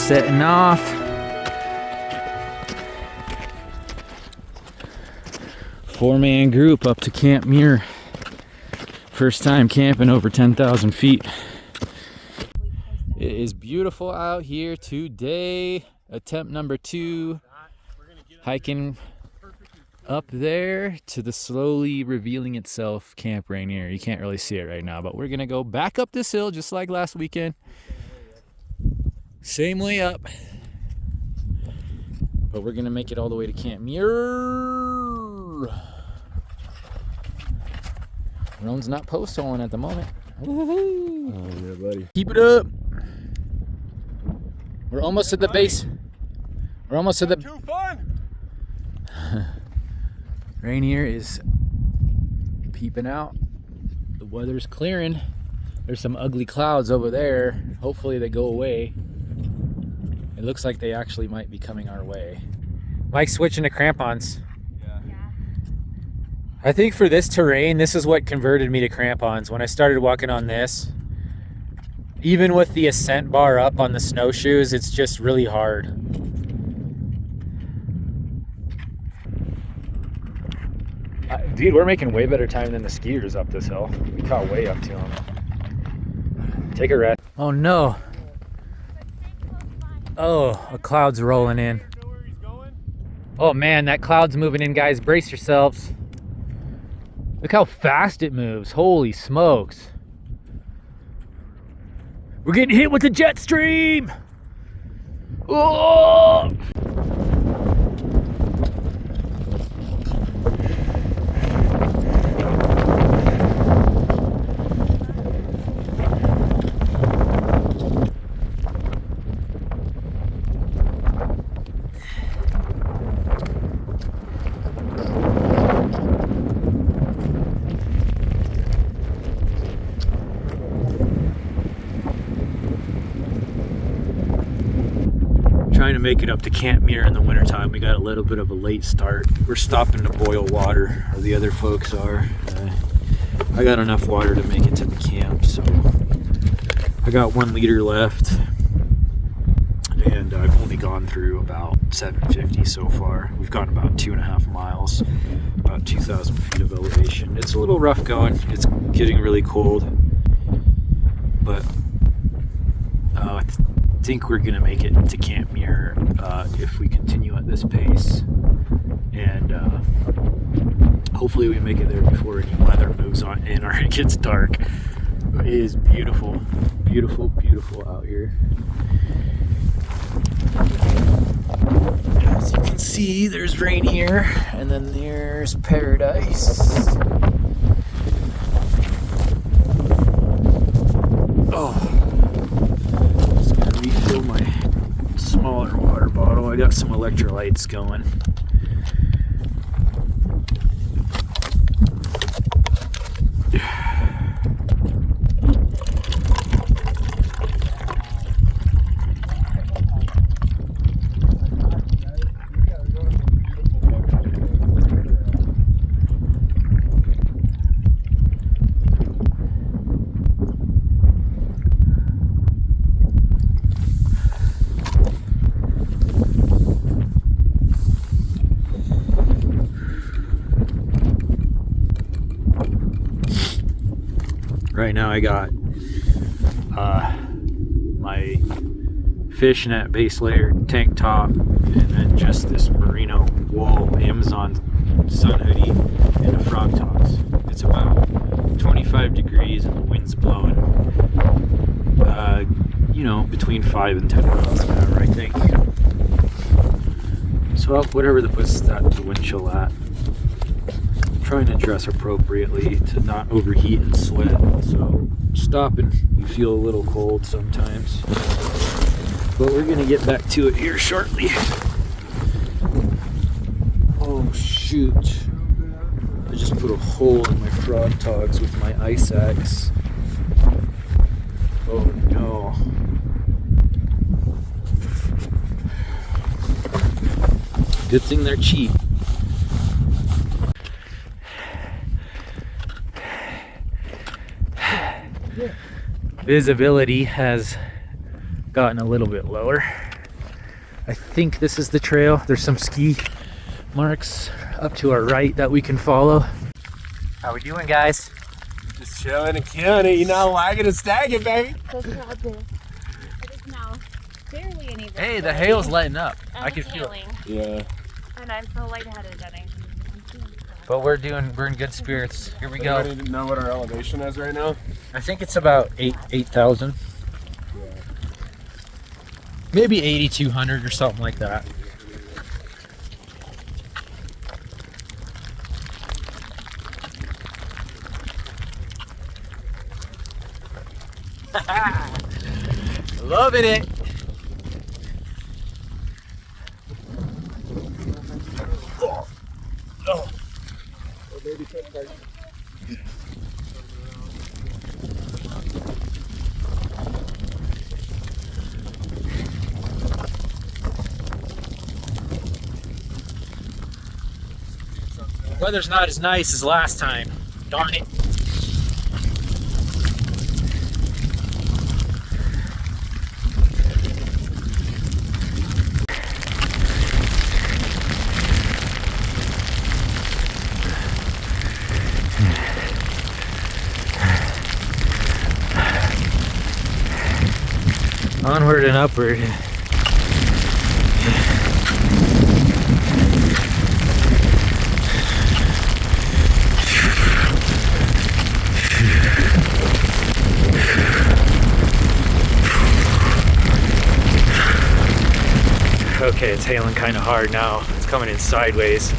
setting off. Four-man group up to Camp Muir. First time camping over 10,000 feet. It is beautiful out here today. Attempt number 2. Hiking up there to the slowly revealing itself Camp Rainier. You can't really see it right now, but we're gonna go back up this hill just like last weekend. Same way up. But we're gonna make it all the way to Camp Muir. Roan's not post holing at the moment. Woo-hoo. Oh yeah, buddy. Keep it up. We're almost at the base. We're almost at the. Too fun. Rainier is peeping out. The weather's clearing. There's some ugly clouds over there. Hopefully they go away. It looks like they actually might be coming our way. Mike's switching to crampons. I think for this terrain, this is what converted me to crampons. When I started walking on this, even with the Ascent bar up on the snowshoes, it's just really hard. Dude, we're making way better time than the skiers up this hill. We caught way up to them. Take a rest. Oh no. Oh, a cloud's rolling in. Oh man, that cloud's moving in, guys. Brace yourselves. Look how fast it moves. Holy smokes. We're getting hit with the jet stream. Oh! Trying to make it up to Camp Muir in the wintertime. We got a little bit of a late start. We're stopping to boil water, or the other folks are. I got enough water to make it to the camp, so I got 1 liter left, and I've only gone through about 750 so far. We've gone about 2.5 miles, about 2,000 feet of elevation. It's a little rough going. It's getting really cold, but I think we're gonna make it to Camp Muir if we continue at this pace, and hopefully we make it there before any weather moves on in or it gets dark. It is beautiful, beautiful, beautiful out here. As you can see, there's Rainier, and then there's Paradise. Oh. Refill my smaller water bottle. I got some electrolytes going. Right now I got my fishnet base layer tank top, and then just this merino wool Amazon sun hoodie and a frog tops. It's about 25 degrees and the wind's blowing you know, between 5 and 10 miles an hour, I think. So whatever the wind chill at. Trying to dress appropriately to not overheat and sweat, so stop and you feel a little cold sometimes, but we're gonna get back to it here shortly. Oh shoot, I just put a hole in my frog togs with my ice axe. Oh no. Good thing they're cheap. Visibility has gotten a little bit lower. I think this is the trail. There's some ski marks up to our right that we can follow. How we doing, guys? Just chilling and killing it, you know, wagging and stagging, baby. It is now barely any visibility. Hey, the hail's letting up. I And can it's feel it. hailing. Yeah. And I'm so lightheaded that I'm But we're in good spirits. Here we go. Anybody know what our elevation is right now? I think it's about 8,000. Maybe 8,200 or something like that. Loving it. Weather's not as nice as last time. Darn it. Onward and upward. Okay, it's hailing kind of hard now. It's coming in sideways.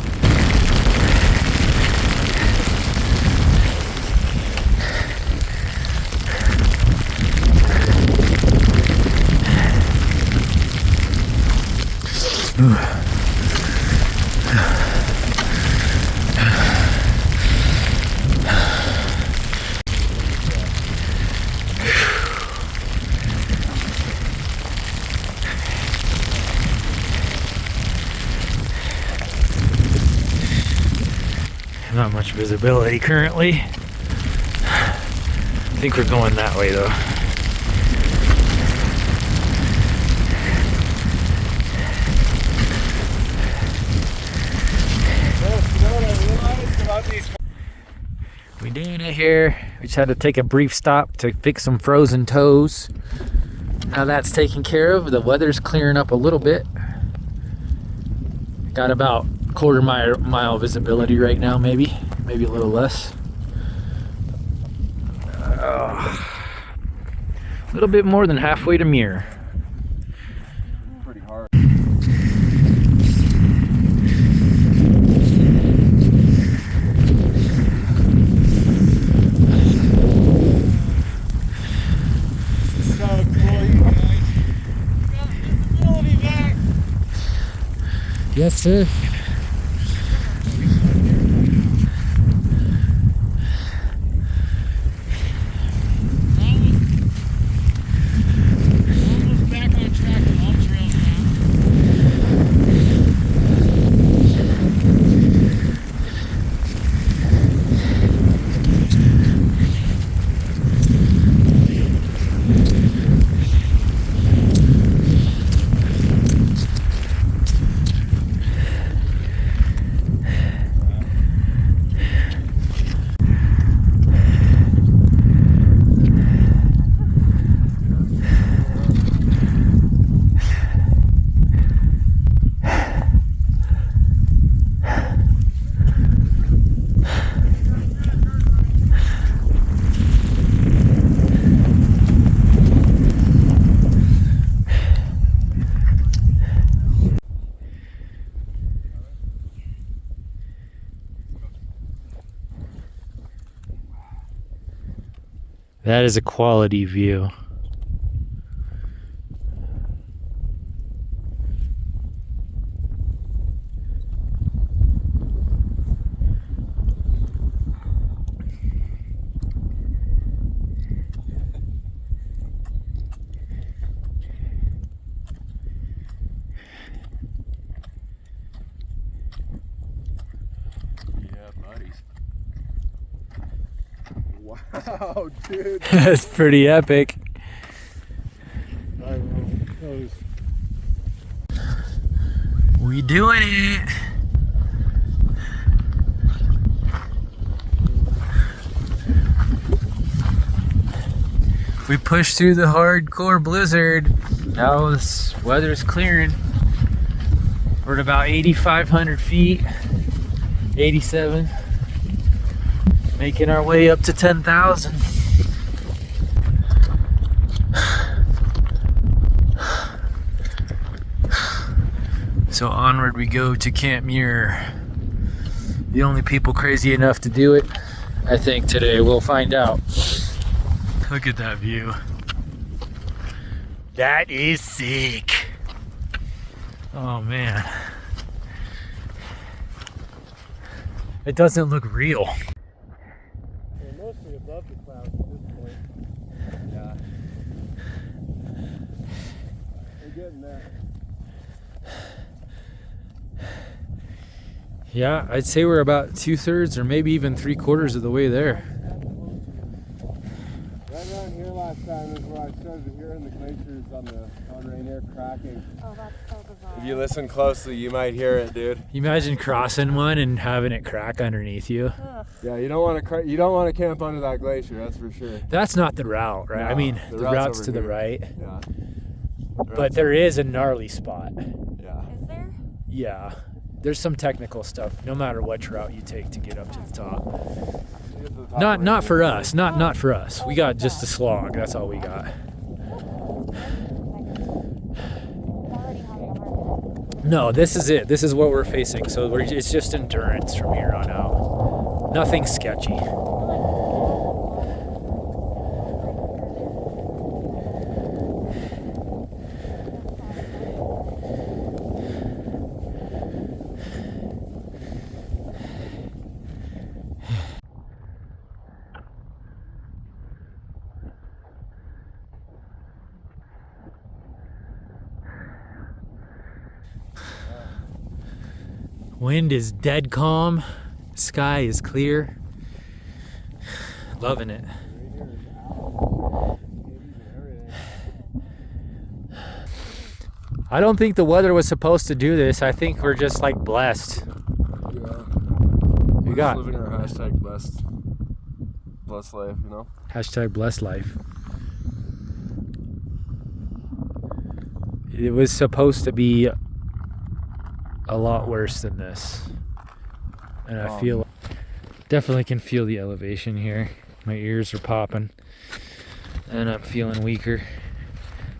Not much visibility currently. I think we're going that way though. We doing it here. We just had to take a brief stop to fix some frozen toes. Now that's taken care of. The weather's clearing up a little bit. Got about quarter mile visibility right now, maybe a little less. A little bit more than halfway to Muir. Pretty hard. So cool, you guys. Got visibility back. Yes, sir. That is a quality view. Wow, dude. That's pretty epic. I know. That was... We doing it. We pushed through the hardcore blizzard. Now this weather's clearing. We're at about 8,500 feet. 87. Making our way up to 10,000. So onward we go to Camp Muir. The only people crazy enough to do it, I think, today. We'll find out. Look at that view. That is sick. Oh man. It doesn't look real. We're mostly above the clouds at this point. Yeah. We're getting there. Yeah, I'd say we're about 2/3 or maybe even 3/4 of the way there. Right around here last time is where I started hearing the glaciers on Rainier cracking. Oh, that's so bizarre. If you listen closely, you might hear it, dude. You imagine crossing one and having it crack underneath you. Ugh. Yeah, you don't want to camp under that glacier, that's for sure. That's not the route, right? No, I mean, the the route's route's over to the here. right. Yeah. But there is a gnarly spot. Yeah. Is there? Yeah. There's some technical stuff, no matter which route you take to get up to the top. Not for us. Not for us. We got just a slog. That's all we got. No, this is it. This is what we're facing. So it's just endurance from here on out. Nothing sketchy. Wind is dead calm. Sky is clear. Loving it. I don't think the weather was supposed to do this. I think we're just like blessed. Yeah. We got living our hashtag blessed life, you know? hashtag blessed life. It was supposed to be a lot worse than this, and I feel definitely can feel the elevation here. My ears are popping and I'm feeling weaker,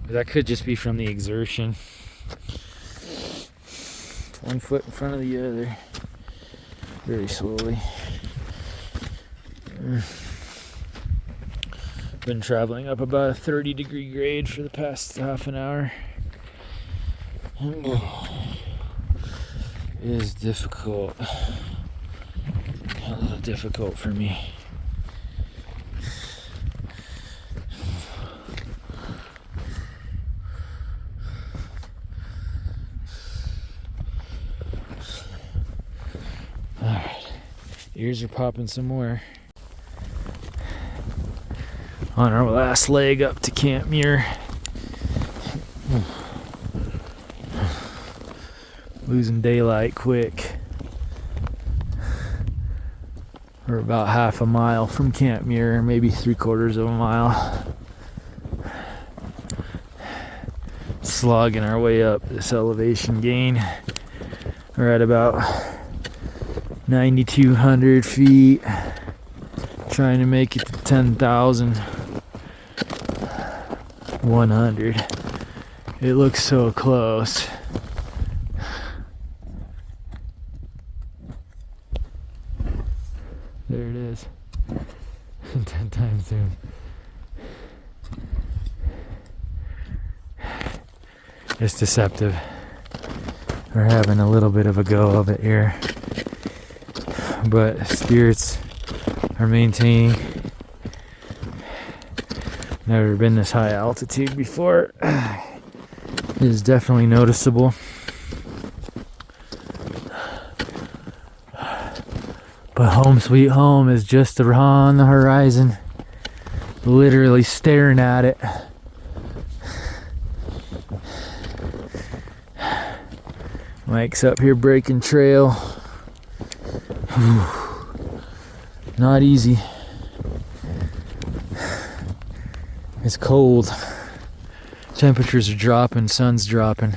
but that could just be from the exertion. One foot in front of the other, very slowly. Been traveling up about a 30-degree grade for the past half an hour. It is difficult. A little difficult for me. Alright. Ears are popping some more. On our last leg up to Camp Muir. Losing daylight quick. We're about half a mile from Camp Muir, maybe 3/4 of a mile. Slogging our way up this elevation gain. We're at about 9,200 feet. Trying to make it to 10,100. It looks so close. There it is. 10 times zoom. It's deceptive. We're having a little bit of a go of it here, but spirits are maintaining. Never been this high altitude before. It is definitely noticeable. But home sweet home is just on the horizon. Literally staring at it. Mike's up here breaking trail. Whew. Not easy. It's cold. Temperatures are dropping, sun's dropping.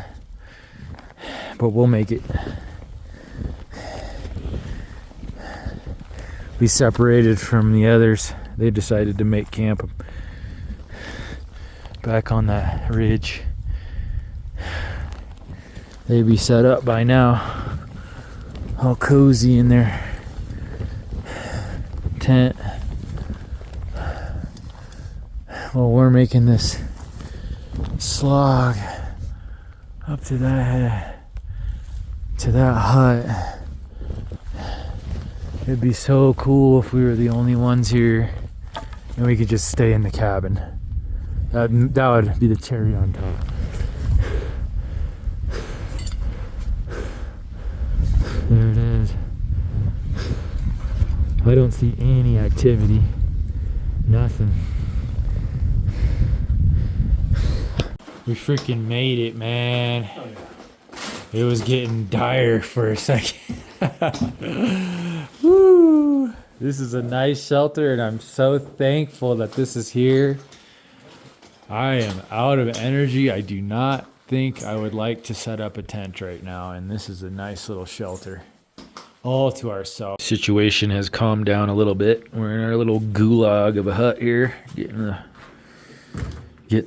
But we'll make it. We separated from the others. They decided to make camp back on that ridge. They'd be set up by now, all cozy in their tent. Well, we're making this slog up to that hut. It'd be so cool if we were the only ones here and we could just stay in the cabin. That would be the cherry on top. There it is. I don't see any activity. Nothing. We freaking made it, man. It was getting dire for a second. Woo! This is a nice shelter, and I'm so thankful that this is here. I am out of energy. I do not think I would like to set up a tent right now, and this is a nice little shelter all to ourselves. Situation has calmed down a little bit. We're in our little gulag of a hut here,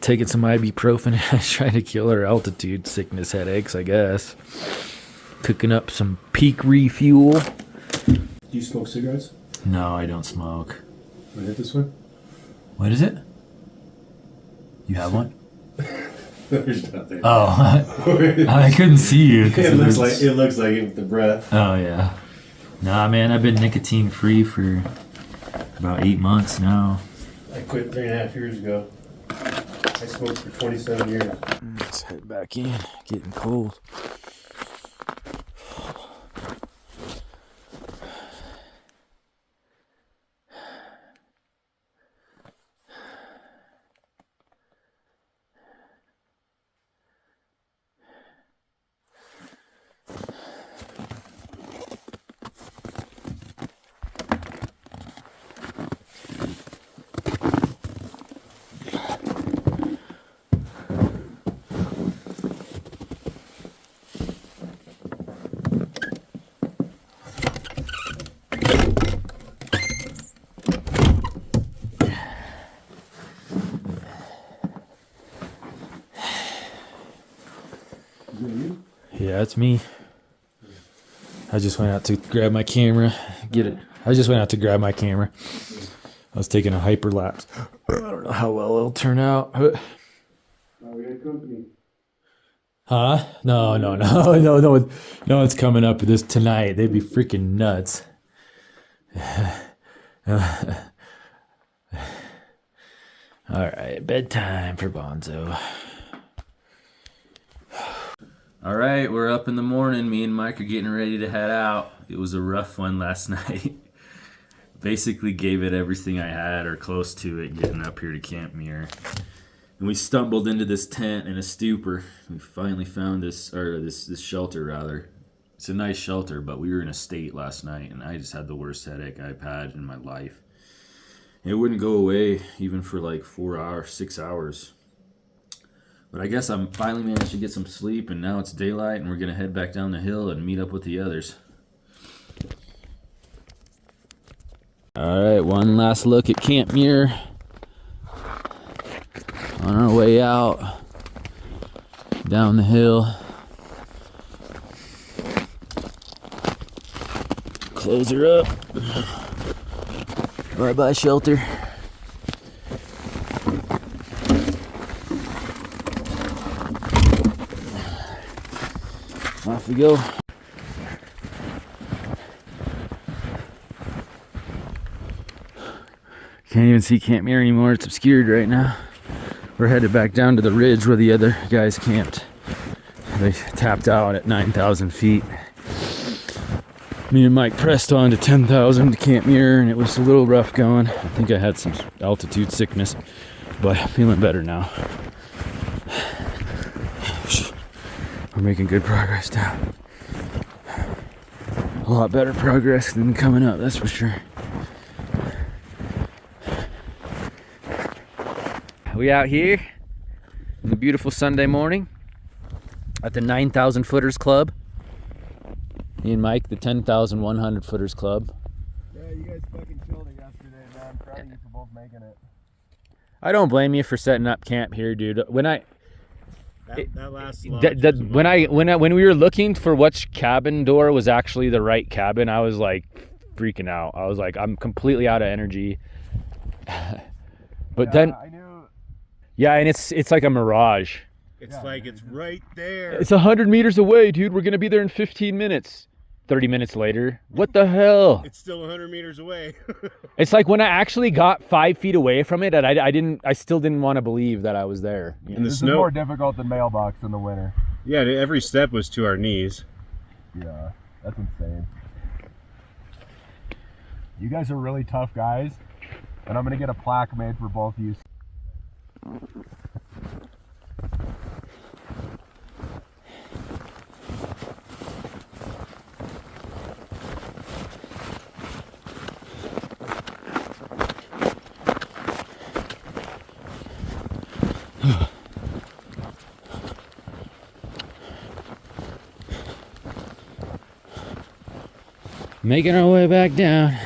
taking some ibuprofen, trying to kill our altitude sickness headaches, I guess. Cooking up some peak refuel. Do you smoke cigarettes? No, I don't smoke. Want to hit this one? What is it? You have one? There's nothing. Oh, I couldn't see you. It looks like it with the breath. Oh yeah. Nah, man, I've been nicotine free for about 8 months now. I quit 3.5 years ago. I smoked for 27 years. Let's head back in. Getting cold. Yeah, it's me. I just went out to grab my camera. I was taking a hyperlapse. I don't know how well it'll turn out. We got company. Huh? No one's coming up with this tonight. They'd be freaking nuts. Alright, bedtime for Bonzo. Alright, we're up in the morning. Me and Mike are getting ready to head out. It was a rough one last night. Basically gave it everything I had, or close to it, getting up here to Camp Muir. And we stumbled into this tent in a stupor. We finally found this shelter rather. It's a nice shelter, but we were in a state last night, and I just had the worst headache I've had in my life. It wouldn't go away even for like 6 hours. But I guess I'm finally managed to get some sleep, and now it's daylight, and we're gonna head back down the hill and meet up with the others. Alright, one last look at Camp Muir. On our way out, down the hill. Close her up. Bye-bye, shelter. Off we go. Can't even see Camp Muir anymore. It's obscured right now. We're headed back down to the ridge where the other guys camped. They tapped out at 9,000 feet. Me and Mike pressed on to 10,000 to Camp Muir, and it was a little rough going. I think I had some altitude sickness, but I'm feeling better now. We're making good progress down. A lot better progress than coming up, that's for sure. We out here on a beautiful Sunday morning at the 9,000 Footers Club. Me and Mike, the 10,100 Footers Club. Yeah, you guys fucking killed it yesterday, man. I'm proud of you for both making it. I don't blame you for setting up camp here, dude. When I That last lodge when we were looking for which cabin door was actually the right cabin, I was like freaking out. I was like, I'm completely out of energy. But then I knew. yeah, and it's like a mirage. It's like it's right there. It's 100 meters away, dude. We're gonna be there in 15 minutes. 30 minutes later, what the hell? It's still 100 meters away. It's like when I actually got 5 feet away from it, and I still didn't want to believe that I was there. And the snow is more difficult than mailbox in the winter. Yeah, every step was to our knees. Yeah, that's insane. You guys are really tough guys, and I'm gonna get a plaque made for both of you. Making our way back down.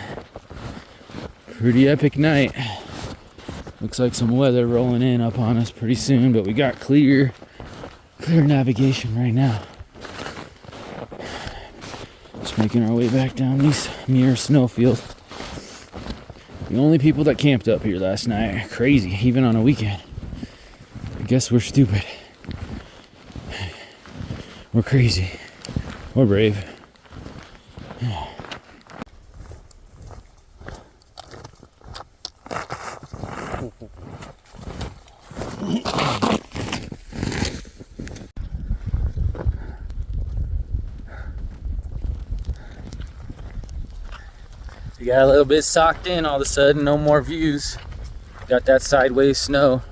Pretty epic night. Looks like some weather rolling in up on us pretty soon, but we got clear navigation right now. Just making our way back down these Muir snowfield. The only people that camped up here last night. Crazy, even on a weekend. I guess we're stupid. We're crazy. We're brave. We got a little bit socked in all of a sudden, no more views. Got that sideways snow.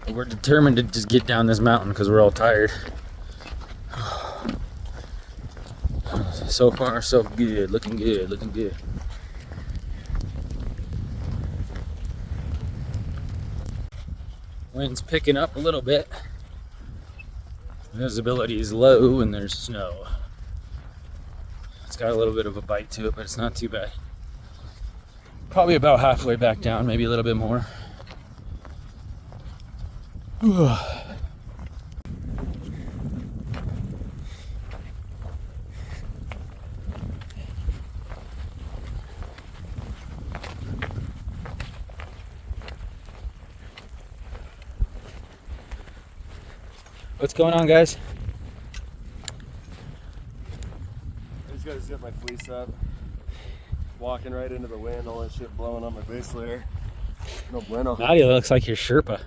But we're determined to just get down this mountain because we're all tired. So far, so good. Looking good, looking good. Wind's picking up a little bit. Visibility is low and there's snow. It's got a little bit of a bite to it, but it's not too bad. Probably about halfway back down, maybe a little bit more. What's going on, guys? I just gotta zip my fleece up. Walking right into the wind, all that shit blowing on my base layer. No bueno. Nadia looks like your Sherpa.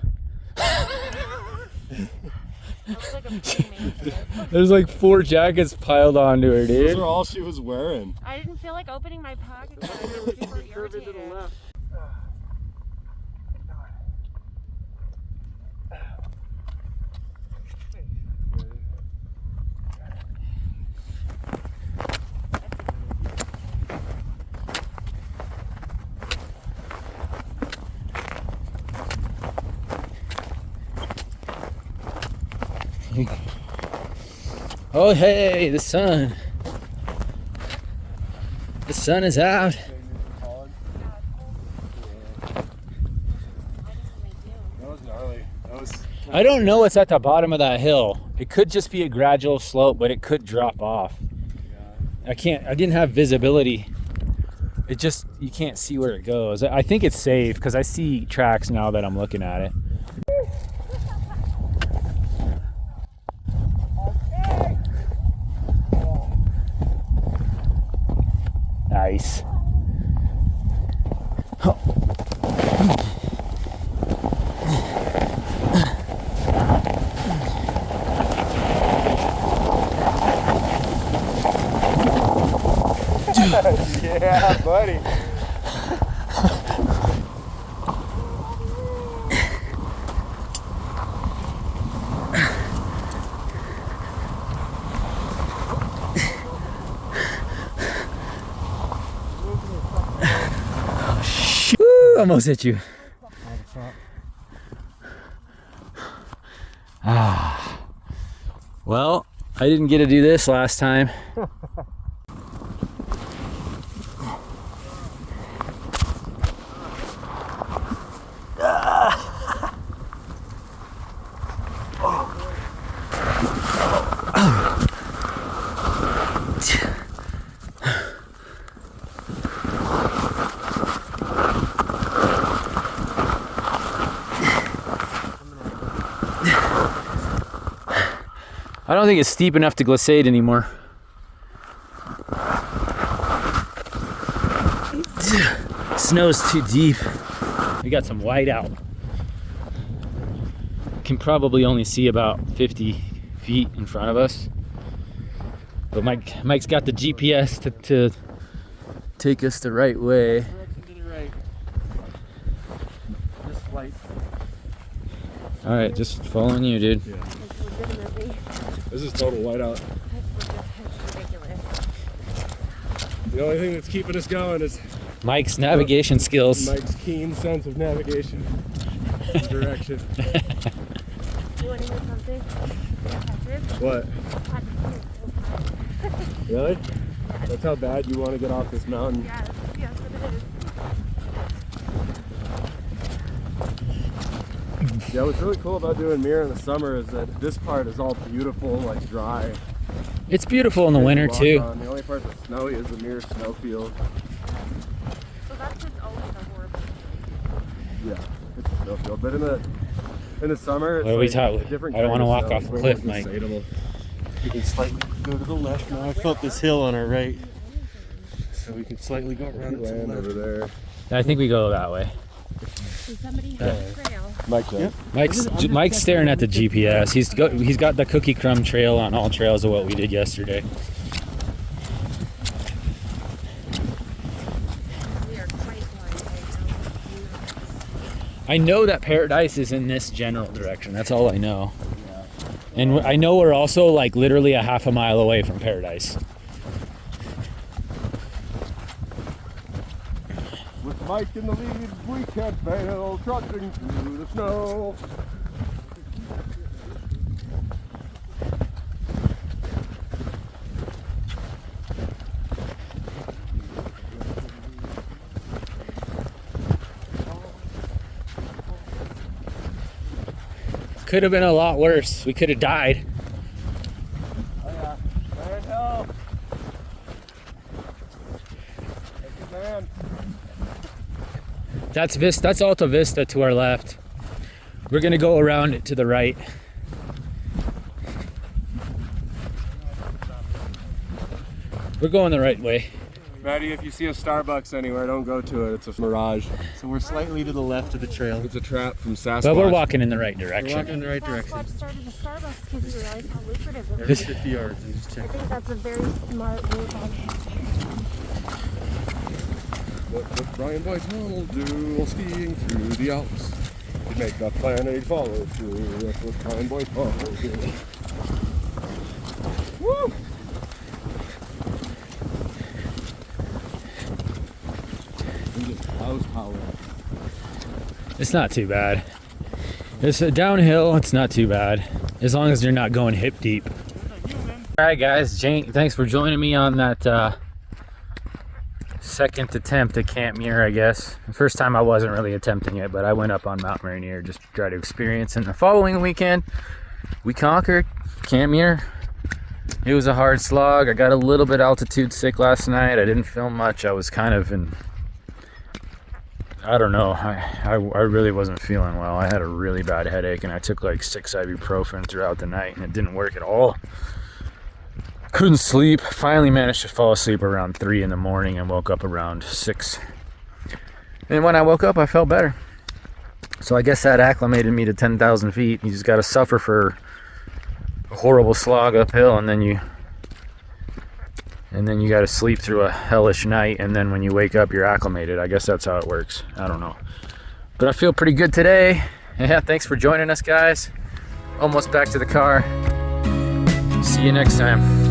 Looks like a big man. There's like 4 jackets piled onto her, dude. Those are all she was wearing. I didn't feel like opening my pocket. I was super irritated. Oh hey, the sun. The sun is out. I don't know what's at the bottom of that hill. It could just be a gradual slope, but it could drop off. I didn't have visibility. It just, you can't see where it goes. I think it's safe because I see tracks now that I'm looking at it. Nice. Yeah, buddy. almost hit you. Ah. Well, I didn't get to do this last time. I don't think it's steep enough to glissade anymore. Snow's too deep. We got some white out. Can probably only see about 50 feet in front of us. But Mike's got the GPS to take us the right way. Direction to the right. Just white. All right, just following you, dude. Yeah. That's legitimately. This is total whiteout. That's ridiculous. The only thing that's keeping us going is Mike's navigation skills. Mike's keen sense of navigation and direction. You want to hear something? Patrick? What? Patrick, Really? That's how bad you want to get off this mountain? yes, yes it is. Yeah, what's really cool about doing Muir in the summer is that this part is all beautiful, like dry. It's beautiful in the winter Walk too. on. The only part that's snowy is the Muir snowfield. So that's just always a horrible. Yeah, it's a snowfield. But in the summer, it's What are we like talking? a different I don't kind want to of walk snow. off It's a way cliff, more Mike. glissadable. You can slightly go to the left now. I felt this hill on our right, so we can slightly go around to the Land left. over there. I think we go that way. Does somebody have a trail? Mike, yep. Mike's staring at the GPS. He's got the cookie crumb trail on all trails of what we did yesterday. We are quite blind right now. I know that Paradise is in this general direction. That's all I know. And I know we're also like literally a half a mile away from Paradise. With Mike in the lead, we can't fail, trudging through the snow. Could have been a lot worse. We could have died. Oh yeah, man, help! That's a man. That's Alta Vista to our left. We're gonna go around it to the right. We're going the right way. Maddie, if you see a Starbucks anywhere, don't go to it. It's a mirage. So we're slightly to the left of the trail. It's a trap from Sasquatch. But we're walking in the right We're direction. walking in the right direction. Sasquatch started a Starbucks because he realized how lucrative it Every was. 50 yards and just I check. think that's a very smart move on his part. What would Brian Whitehall do while skiing through the Alps? He'd make that plan and he'd follow through. That's what Brian Whitehall do. Woo! How's power? It's not too bad. It's a downhill, it's not too bad. As long as you're not going hip deep. Alright guys, Jane, thanks for joining me on that second attempt at Camp Muir, I guess. The first time I wasn't really attempting it, but I went up on Mount Rainier just to try to experience it. And the following weekend, we conquered Camp Muir. It was a hard slog. I got a little bit altitude sick last night. I didn't film much. I was kind of in, I don't know, I really wasn't feeling well. I had a really bad headache and I took like 6 ibuprofen throughout the night and it didn't work at all. Couldn't sleep. Finally managed to fall asleep around 3 in the morning and woke up around 6. And when I woke up, I felt better. So I guess that acclimated me to 10,000 feet. You just got to suffer for a horrible slog uphill, and then you got to sleep through a hellish night, and then when you wake up, you're acclimated. I guess that's how it works. I don't know. But I feel pretty good today. Yeah, thanks for joining us, guys. Almost back to the car. See you next time.